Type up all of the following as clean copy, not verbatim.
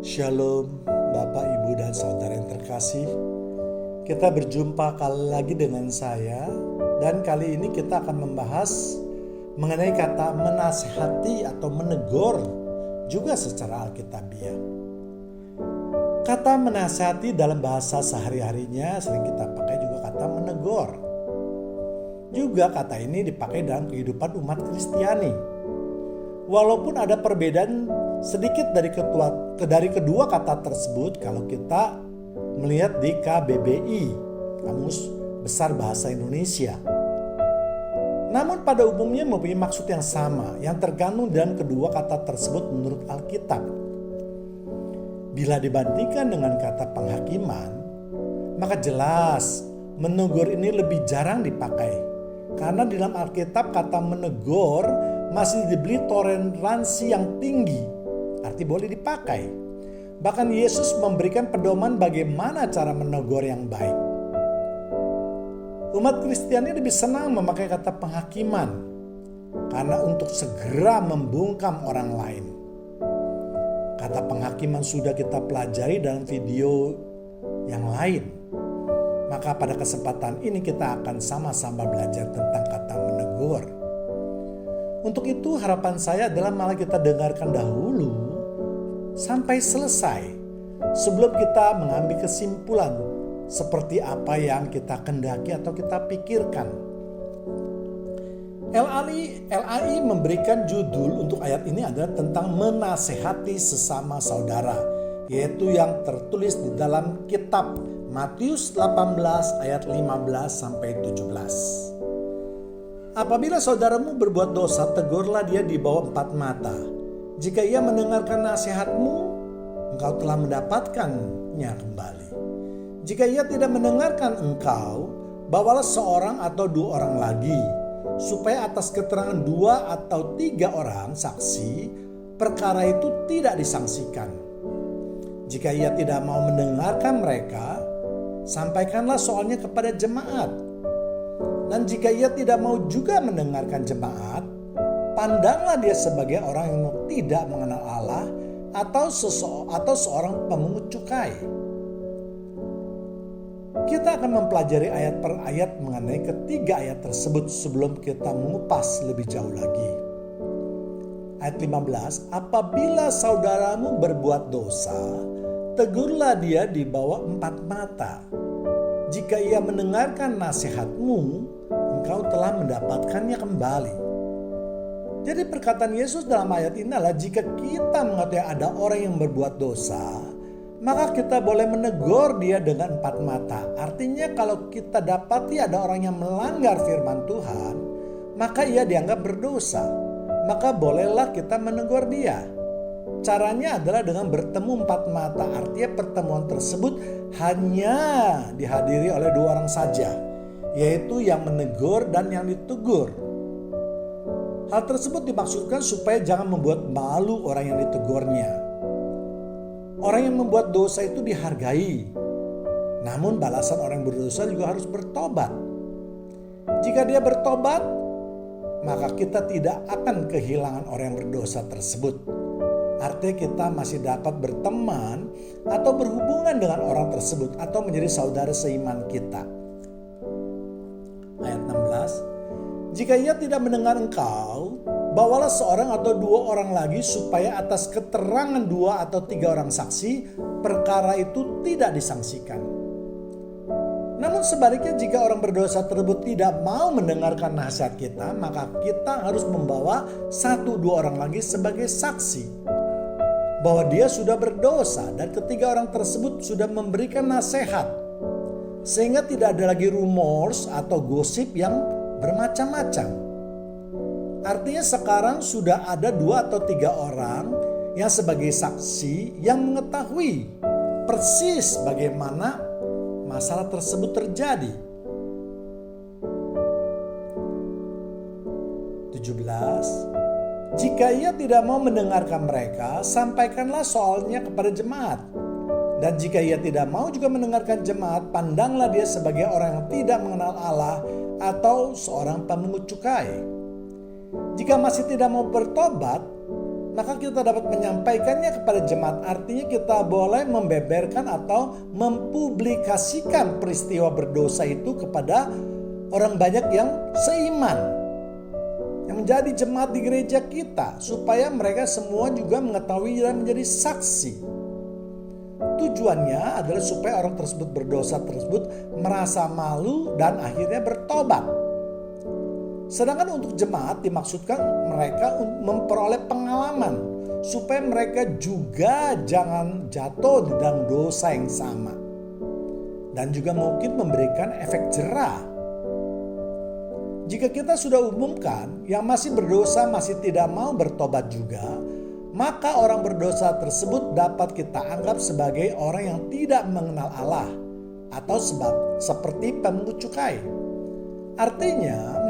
Shalom Bapak, Ibu, dan Saudara yang terkasih. Kita berjumpa kali lagi dengan saya. Dan kali ini kita akan membahas mengenai kata menasihati atau menegur juga secara alkitabiah. Kata menasihati dalam bahasa sehari-harinya sering kita pakai juga kata menegur. Juga kata ini dipakai dalam kehidupan umat Kristiani. Walaupun ada perbedaan sedikit dari kedua kata tersebut kalau kita melihat di KBBI, Kamus Besar Bahasa Indonesia. Namun pada umumnya mempunyai maksud yang sama yang tergantung dalam kedua kata tersebut menurut Alkitab. Bila dibandingkan dengan kata penghakiman, maka jelas menegur ini lebih jarang dipakai. Karena di dalam Alkitab kata menegur masih diberi toleransi yang tinggi, arti boleh dipakai. Bahkan Yesus memberikan pedoman bagaimana cara menegur yang baik. Umat Kristiani lebih senang memakai kata penghakiman karena untuk segera membungkam orang lain. Kata penghakiman sudah kita pelajari dalam video yang lain. Maka pada kesempatan ini kita akan sama-sama belajar tentang kata menegur. Untuk itu harapan saya adalah malah kita dengarkan dahulu sampai selesai sebelum kita mengambil kesimpulan seperti apa yang kita kendaki atau kita pikirkan. LAI memberikan judul untuk ayat ini adalah tentang menasehati sesama saudara, yaitu yang tertulis di dalam kitab Matius 18 ayat 15 sampai 17. Apabila saudaramu berbuat dosa, tegurlah dia di bawah 4 mata. Jika ia mendengarkan nasihatmu, engkau telah mendapatkannya kembali. Jika ia tidak mendengarkan engkau, bawalah seorang atau 2 orang lagi, supaya atas keterangan 2 atau 3 orang saksi, perkara itu tidak disangsikan. Jika ia tidak mau mendengarkan mereka, sampaikanlah soalnya kepada jemaat. Dan jika ia tidak mau juga mendengarkan jemaat, pandanglah dia sebagai orang yang tidak mengenal Allah atau seorang pemungut cukai. Kita akan mempelajari ayat per ayat mengenai ketiga ayat tersebut sebelum kita mengupas lebih jauh lagi. Ayat 15, apabila saudaramu berbuat dosa, tegurlah dia di bawah 4 mata. Jika ia mendengarkan nasihatmu, engkau telah mendapatkannya kembali. Jadi perkataan Yesus dalam ayat ini adalah jika kita mengetahui ada orang yang berbuat dosa, maka kita boleh menegur dia dengan 4 mata. Artinya kalau kita dapati ada orang yang melanggar firman Tuhan, maka ia dianggap berdosa. Maka bolehlah kita menegur dia. Caranya adalah dengan bertemu 4 mata. Artinya pertemuan tersebut hanya dihadiri oleh 2 orang saja, yaitu yang menegur dan yang ditegur. Hal tersebut dimaksudkan supaya jangan membuat malu orang yang ditegurnya. Orang yang membuat dosa itu dihargai. Namun balasan orang yang berdosa juga harus bertobat. Jika dia bertobat, maka kita tidak akan kehilangan orang yang berdosa tersebut. Artinya kita masih dapat berteman atau berhubungan dengan orang tersebut atau menjadi saudara seiman kita. Ayat 16. Jika ia tidak mendengar engkau, bawalah seorang atau 2 orang lagi supaya atas keterangan 2 atau 3 orang saksi, perkara itu tidak disangsikan. Namun sebaliknya jika orang berdosa tersebut tidak mau mendengarkan nasihat kita, maka kita harus membawa 1-2 orang lagi sebagai saksi bahwa dia sudah berdosa dan ketiga orang tersebut sudah memberikan nasihat. Sehingga tidak ada lagi rumors atau gosip yang bermacam-macam. Artinya sekarang sudah ada 2 atau 3 orang yang sebagai saksi yang mengetahui persis bagaimana masalah tersebut terjadi. 17. Jika ia tidak mau mendengarkan mereka, sampaikanlah soalnya kepada jemaat. Dan jika ia tidak mau juga mendengarkan jemaat, pandanglah dia sebagai orang yang tidak mengenal Allah atau seorang pemungut cukai. Jika masih tidak mau bertobat, maka kita dapat menyampaikannya kepada jemaat. Artinya kita boleh membeberkan atau mempublikasikan peristiwa berdosa itu kepada orang banyak yang seiman, yang menjadi jemaat di gereja kita, supaya mereka semua juga mengetahui dan menjadi saksi. Tujuannya adalah supaya orang tersebut berdosa tersebut merasa malu dan akhirnya bertobat. Sedangkan untuk jemaat dimaksudkan mereka memperoleh pengalaman supaya mereka juga jangan jatuh di dalam dosa yang sama. Dan juga mungkin memberikan efek jerah. Jika kita sudah umumkan yang masih berdosa masih tidak mau bertobat juga, maka orang berdosa tersebut dapat kita anggap sebagai orang yang tidak mengenal Allah atau seperti pemungut cukai. Artinya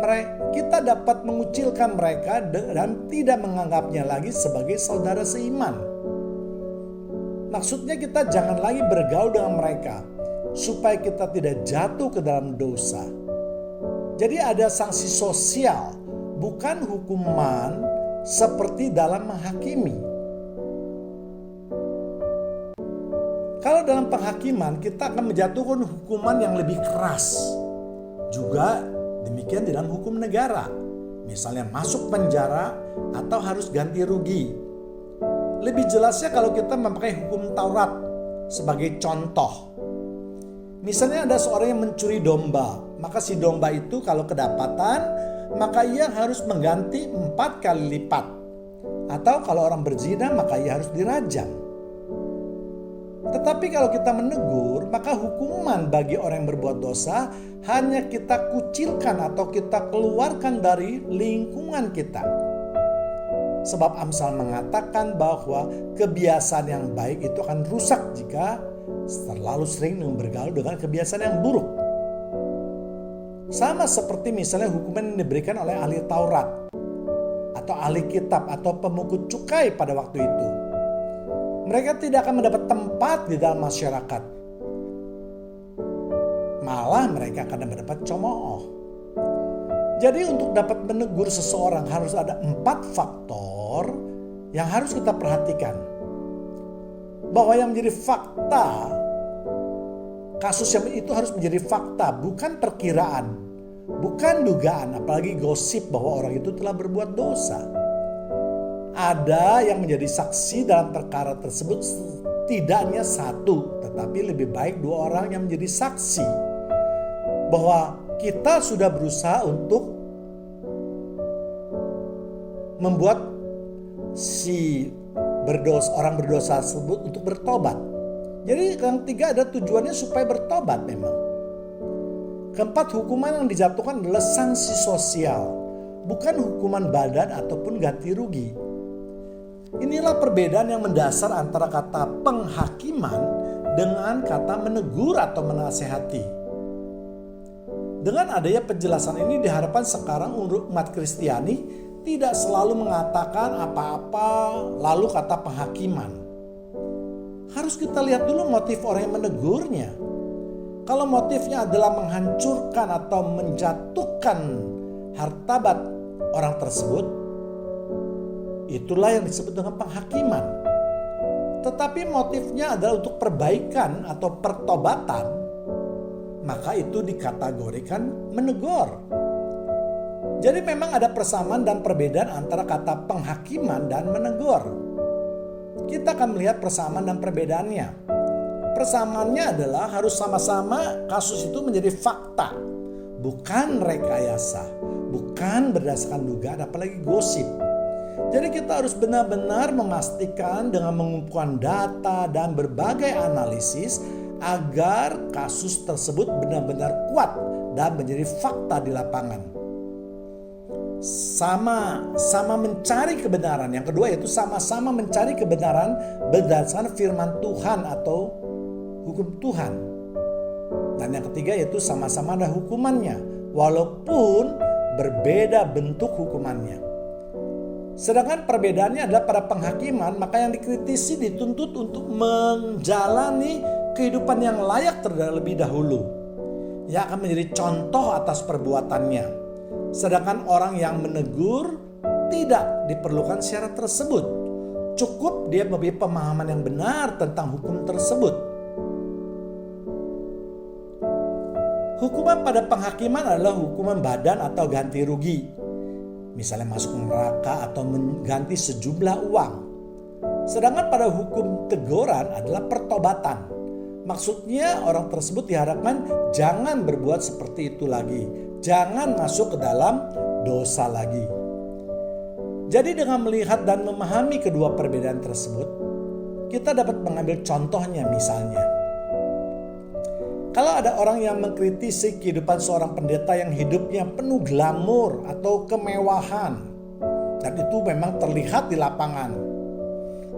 kita dapat mengucilkan mereka dan tidak menganggapnya lagi sebagai saudara seiman. Maksudnya kita jangan lagi bergaul dengan mereka supaya kita tidak jatuh ke dalam dosa. Jadi ada sanksi sosial, bukan hukuman seperti dalam menghakimi. Kalau dalam penghakiman kita akan menjatuhkan hukuman yang lebih keras. Juga demikian di dalam hukum negara. Misalnya masuk penjara atau harus ganti rugi. Lebih jelasnya kalau kita memakai hukum Taurat sebagai contoh. Misalnya ada seorang yang mencuri domba. Maka si domba itu kalau kedapatan, maka ia harus mengganti 4 kali lipat. Atau kalau orang berzina, maka ia harus dirajam. Tetapi kalau kita menegur, maka hukuman bagi orang yang berbuat dosa hanya kita kucilkan atau kita keluarkan dari lingkungan kita. Sebab Amsal mengatakan bahwa kebiasaan yang baik itu akan rusak jika terlalu sering bergaul dengan kebiasaan yang buruk. Sama seperti misalnya hukuman yang diberikan oleh ahli Taurat atau ahli kitab atau pemungut cukai pada waktu itu. Mereka tidak akan mendapat tempat di dalam masyarakat. Malah mereka akan mendapat cemooh. Jadi untuk dapat menegur seseorang harus ada 4 faktor yang harus kita perhatikan. Bahwa yang menjadi fakta, kasus yang itu harus menjadi fakta, bukan perkiraan, bukan dugaan, apalagi gosip bahwa orang itu telah berbuat dosa. Ada yang menjadi saksi dalam perkara tersebut tidaknya 1, tetapi lebih baik 2 orang yang menjadi saksi bahwa kita sudah berusaha untuk membuat si orang berdosa tersebut untuk bertobat. Jadi yang 3 ada tujuannya supaya bertobat memang. Keempat, hukuman yang dijatuhkan adalah sanksi sosial, bukan hukuman badan ataupun ganti rugi. Inilah perbedaan yang mendasar antara kata penghakiman dengan kata menegur atau menasehati. Dengan adanya penjelasan ini diharapkan sekarang umat Kristiani tidak selalu mengatakan apa-apa lalu kata penghakiman. Harus kita lihat dulu motif orang yang menegurnya. Kalau motifnya adalah menghancurkan atau menjatuhkan hartabat orang tersebut, itulah yang disebut dengan penghakiman. Tetapi motifnya adalah untuk perbaikan atau pertobatan, maka itu dikategorikan menegur. Jadi memang ada persamaan dan perbedaan antara kata penghakiman dan menegur. Kita akan melihat persamaan dan perbedaannya. Persamaannya adalah harus sama-sama kasus itu menjadi fakta, bukan rekayasa, bukan berdasarkan dugaan apalagi gosip. Jadi kita harus benar-benar memastikan dengan mengumpulkan data dan berbagai analisis agar kasus tersebut benar-benar kuat dan menjadi fakta di lapangan. Sama mencari kebenaran. Yang kedua yaitu sama-sama mencari kebenaran berdasarkan firman Tuhan atau hukum Tuhan. Dan yang ketiga yaitu sama-sama ada hukumannya, walaupun berbeda bentuk hukumannya. Sedangkan perbedaannya adalah pada penghakiman, maka yang dikritisi dituntut untuk menjalani kehidupan yang layak terlebih dahulu, yang akan menjadi contoh atas perbuatannya. Sedangkan orang yang menegur tidak diperlukan syarat tersebut. Cukup dia memiliki pemahaman yang benar tentang hukum tersebut. Hukuman pada penghakiman adalah hukuman badan atau ganti rugi. Misalnya masuk neraka atau mengganti sejumlah uang. Sedangkan pada hukum teguran adalah pertobatan. Maksudnya orang tersebut diharapkan jangan berbuat seperti itu lagi. Jangan masuk ke dalam dosa lagi. Jadi dengan melihat dan memahami kedua perbedaan tersebut, kita dapat mengambil contohnya misalnya. Kalau ada orang yang mengkritisi kehidupan seorang pendeta yang hidupnya penuh glamor atau kemewahan, dan itu memang terlihat di lapangan.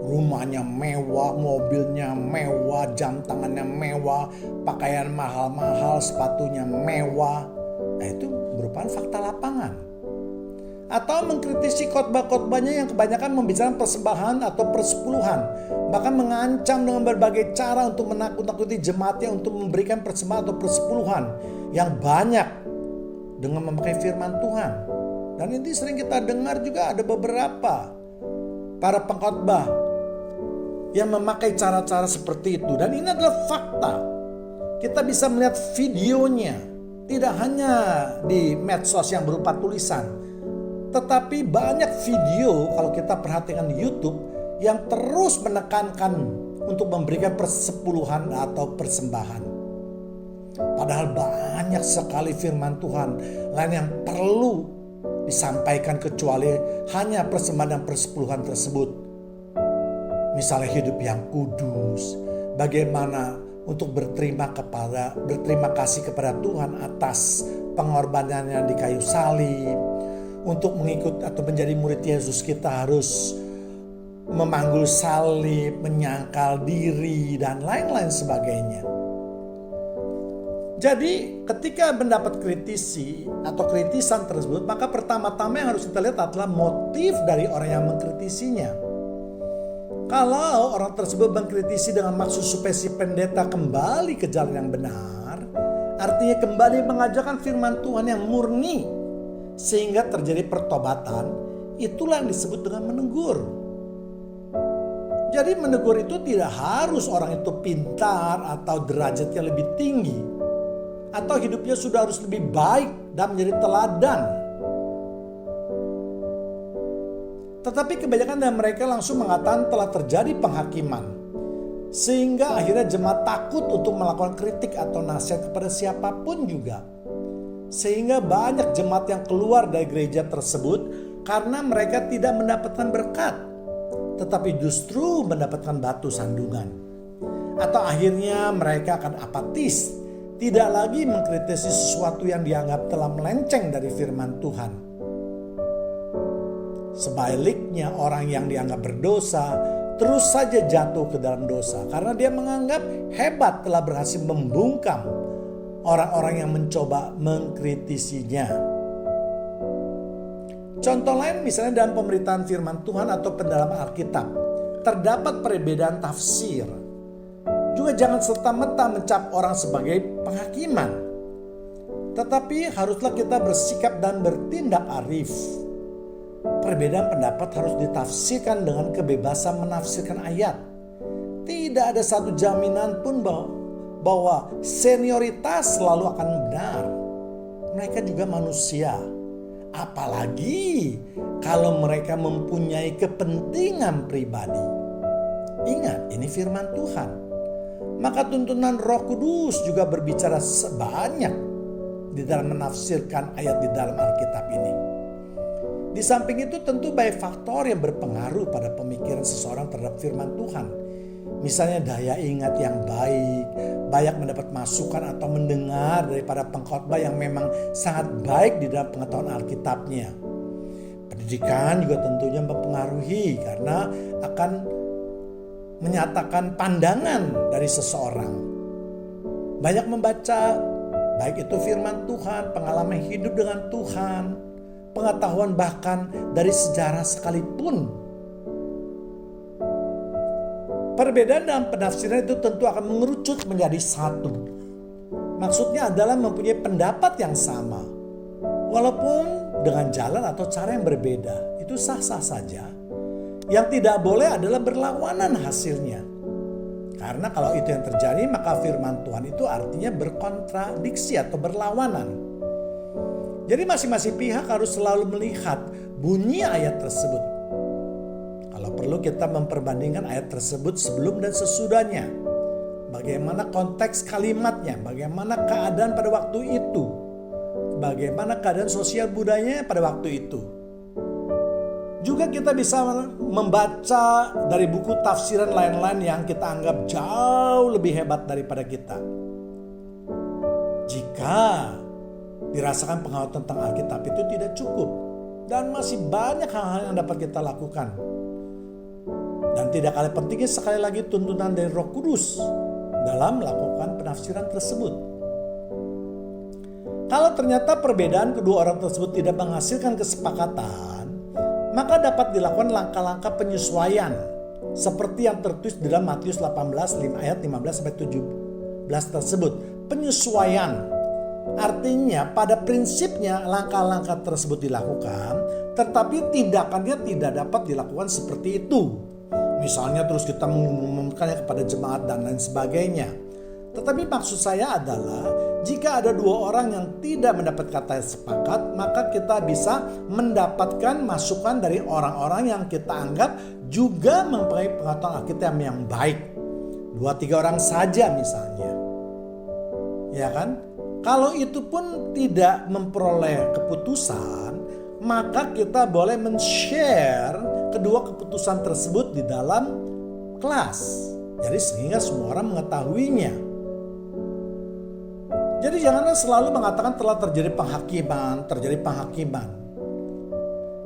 Rumahnya mewah, mobilnya mewah, jam tangannya mewah, pakaian mahal-mahal, sepatunya mewah. Nah itu merupakan fakta lapangan. Atau mengkritisi khotbah-khotbahnya yang kebanyakan membicarakan persembahan atau persepuluhan. Bahkan mengancam dengan berbagai cara untuk menakut-nakuti jemaatnya untuk memberikan persembahan atau persepuluhan yang banyak dengan memakai firman Tuhan. Dan ini sering kita dengar juga ada beberapa para pengkhotbah yang memakai cara-cara seperti itu. Dan ini adalah fakta. Kita bisa melihat videonya. Tidak hanya di medsos yang berupa tulisan. Tetapi banyak video kalau kita perhatikan di YouTube yang terus menekankan untuk memberikan persepuluhan atau persembahan. Padahal banyak sekali firman Tuhan lain yang perlu disampaikan kecuali hanya persembahan dan persepuluhan tersebut. Misalnya hidup yang kudus, bagaimana untuk berterima kasih kepada Tuhan atas pengorbanannya di kayu salib. Untuk mengikut atau menjadi murid Yesus kita harus memanggul salib, menyangkal diri dan lain-lain sebagainya. Jadi ketika mendapat kritisi atau kritisan tersebut, maka pertama-tama yang harus kita lihat adalah motif dari orang yang mengkritisinya. Kalau orang tersebut mengkritisi dengan maksud supaya si pendeta kembali ke jalan yang benar, artinya kembali mengajarkan firman Tuhan yang murni sehingga terjadi pertobatan, itulah yang disebut dengan menegur. Jadi menegur itu tidak harus orang itu pintar atau derajatnya lebih tinggi, atau hidupnya sudah harus lebih baik dan menjadi teladan. Tetapi kebanyakan dari mereka langsung mengatakan telah terjadi penghakiman. Sehingga akhirnya jemaat takut untuk melakukan kritik atau nasihat kepada siapapun juga. Sehingga banyak jemaat yang keluar dari gereja tersebut karena mereka tidak mendapatkan berkat. Tetapi justru mendapatkan batu sandungan. Atau akhirnya mereka akan apatis. Tidak lagi mengkritisi sesuatu yang dianggap telah melenceng dari firman Tuhan. Sebaliknya orang yang dianggap berdosa terus saja jatuh ke dalam dosa karena dia menganggap hebat telah berhasil membungkam orang-orang yang mencoba mengkritisinya. Contoh lain misalnya dalam pemberitaan firman Tuhan atau pendalaman Alkitab terdapat perbedaan tafsir. Juga jangan serta-merta mencap orang sebagai penghakiman. Tetapi haruslah kita bersikap dan bertindak arif. Perbedaan pendapat harus ditafsirkan dengan kebebasan menafsirkan ayat. Tidak ada satu jaminan pun bahwa senioritas selalu akan benar. Mereka juga manusia. Apalagi kalau mereka mempunyai kepentingan pribadi. Ingat, ini firman Tuhan. Maka tuntunan Roh Kudus juga berbicara sebanyak di dalam menafsirkan ayat di dalam Alkitab ini. Di samping itu tentu banyak faktor yang berpengaruh pada pemikiran seseorang terhadap firman Tuhan. Misalnya daya ingat yang baik, banyak mendapat masukan atau mendengar daripada pengkhotbah yang memang sangat baik di dalam pengetahuan Alkitabnya. Pendidikan juga tentunya mempengaruhi karena akan menyatakan pandangan dari seseorang. Banyak membaca, baik itu firman Tuhan, pengalaman hidup dengan Tuhan, pengetahuan bahkan dari sejarah sekalipun. Perbedaan dalam penafsiran itu tentu akan mengerucut menjadi satu. Maksudnya adalah mempunyai pendapat yang sama. Walaupun dengan jalan atau cara yang berbeda, itu sah-sah saja. Yang tidak boleh adalah berlawanan hasilnya. Karena kalau itu yang terjadi, maka firman Tuhan itu artinya berkontradiksi atau berlawanan. Jadi masing-masing pihak harus selalu melihat bunyi ayat tersebut. Kalau perlu kita memperbandingkan ayat tersebut sebelum dan sesudahnya. Bagaimana konteks kalimatnya, bagaimana keadaan pada waktu itu, bagaimana keadaan sosial budayanya pada waktu itu. Juga kita bisa membaca dari buku tafsiran lain-lain yang kita anggap jauh lebih hebat daripada kita. Jika dirasakan pengetahuan tentang Alkitab itu tidak cukup, dan masih banyak hal-hal yang dapat kita lakukan. Dan tidak kalah pentingnya sekali lagi tuntunan dari Roh Kudus dalam melakukan penafsiran tersebut. Kalau ternyata perbedaan kedua orang tersebut tidak menghasilkan kesepakatan, maka dapat dilakukan langkah-langkah penyesuaian seperti yang tertulis di dalam Matius 18 ayat 15-17 tersebut. Penyesuaian artinya pada prinsipnya langkah-langkah tersebut dilakukan, tetapi tindakannya tidak dapat dilakukan seperti itu. Misalnya terus kita mengumumkannya kepada jemaat dan lain sebagainya. Tetapi maksud saya adalah jika ada dua orang yang tidak mendapat kata sepakat, maka kita bisa mendapatkan masukan dari orang-orang yang kita anggap juga mempunyai pengetahuan Alkitab yang baik. 2-3 orang saja misalnya. Ya kan? Kalau itu pun tidak memperoleh keputusan, maka kita boleh men-share kedua keputusan tersebut di dalam kelas. Jadi sehingga semua orang mengetahuinya. Jadi janganlah selalu mengatakan telah terjadi penghakiman.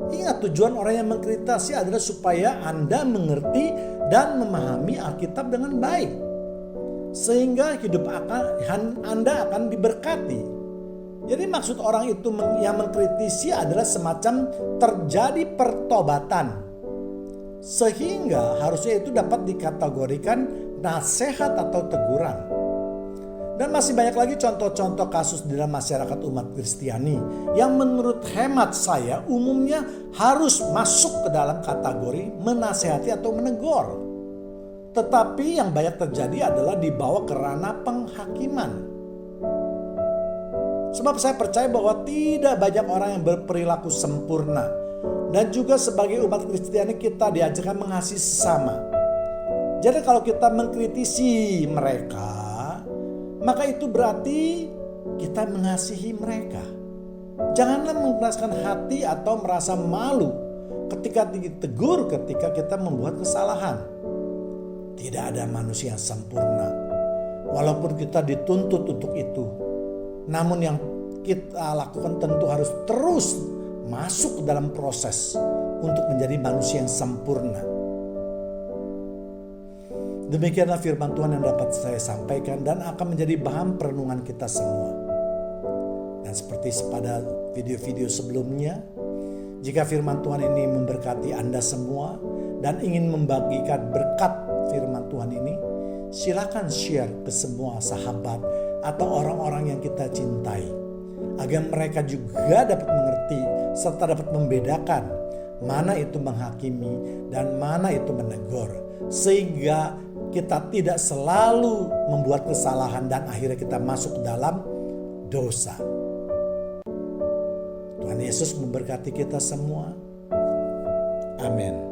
Ingat, tujuan orang yang mengkritisi adalah supaya Anda mengerti dan memahami Alkitab dengan baik. Sehingga hidup Anda akan diberkati. Jadi maksud orang itu yang mengkritisi adalah semacam terjadi pertobatan. Sehingga harusnya itu dapat dikategorikan nasihat atau teguran. Dan masih banyak lagi contoh-contoh kasus di dalam masyarakat umat Kristiani yang menurut hemat saya umumnya harus masuk ke dalam kategori menasihati atau menegur. Tetapi yang banyak terjadi adalah dibawa ke ranah penghakiman. Sebab saya percaya bahwa tidak banyak orang yang berperilaku sempurna. Dan juga sebagai umat Kristiani kita diajarkan mengasihi sesama. Jadi kalau kita mengkritisi mereka, maka itu berarti kita mengasihi mereka. Janganlah mengeraskan hati atau merasa malu ketika ditegur ketika kita membuat kesalahan. Tidak ada manusia yang sempurna. Walaupun kita dituntut untuk itu. Namun yang kita lakukan tentu harus terus masuk ke dalam proses untuk menjadi manusia yang sempurna. Demikianlah firman Tuhan yang dapat saya sampaikan dan akan menjadi bahan perenungan kita semua. Dan seperti pada video-video sebelumnya, jika firman Tuhan ini memberkati Anda semua dan ingin membagikan berkat firman Tuhan ini, silakan share ke semua sahabat atau orang-orang yang kita cintai, agar mereka juga dapat mengerti serta dapat membedakan mana itu menghakimi dan mana itu menegur. Sehingga kita tidak selalu membuat kesalahan dan akhirnya kita masuk dalam dosa. Tuhan Yesus memberkati kita semua. Amin.